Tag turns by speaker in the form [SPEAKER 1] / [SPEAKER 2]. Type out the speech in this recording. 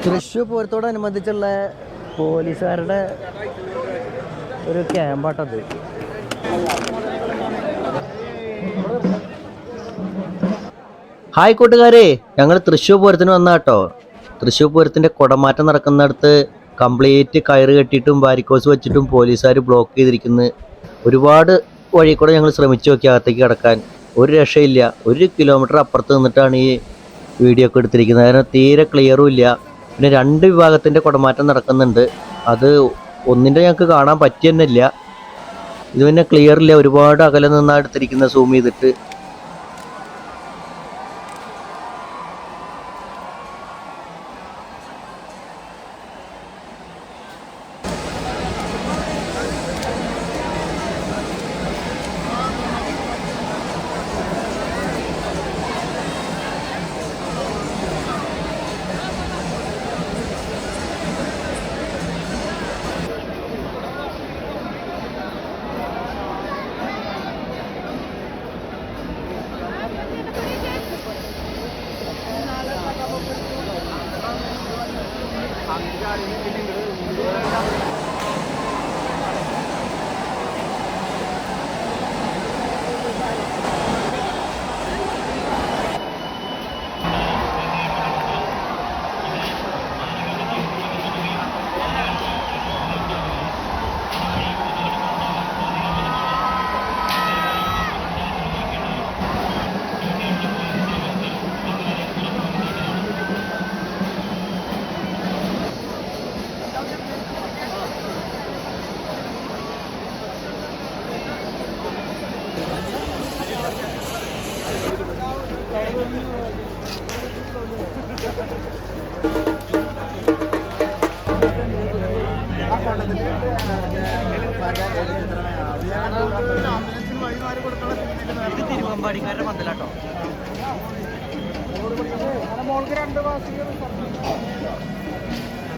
[SPEAKER 1] തൃശ്ശൂർ പൂരത്തോടനുബന്ധിച്ചുള്ള പോലീസുകാരുടെ ഒരു ക്യാമ്പാട്ടത്. ഹായ് കൂട്ടുകാരെ, ഞങ്ങൾ തൃശ്ശൂർ പൂരത്തിന് വന്ന കേട്ടോ. തൃശ്ശൂർ പൂരത്തിൻ്റെ കുടമാറ്റം നടക്കുന്നിടത്ത് കംപ്ലീറ്റ് കയറ് കെട്ടിയിട്ടും ബാരിക്കോസ് വെച്ചിട്ടും പോലീസുകാർ ബ്ലോക്ക് ചെയ്തിരിക്കുന്നു. ഒരുപാട് വഴി കൂടെ ഞങ്ങൾ ശ്രമിച്ചു നോക്കി അകത്തേക്ക് കിടക്കാൻ, ഒരു രക്ഷയില്ല. 1 കിലോമീറ്റർ അപ്പുറത്ത് നിന്നിട്ടാണ് ഈ വീഡിയോ ഒക്കെ എടുത്തിരിക്കുന്നത്. കാരണം തീരെ ക്ലിയറും ഇല്ല. പിന്നെ 2 വിഭാഗത്തിൻ്റെ കുടമാറ്റം നടക്കുന്നുണ്ട്. അത് ഒന്നിൻ്റെ ഞങ്ങൾക്ക് കാണാൻ പറ്റിയെന്നില്ല. ഇത് പിന്നെ ക്ലിയർ ഇല്ല, ഒരുപാട് അകലെ നിന്നാണ് എടുത്തിരിക്കുന്നത് സൂം ചെയ്തിട്ട്. ഇത് തിരുവമ്പാടിക്കാരുടെ പന്തലാട്ടോ.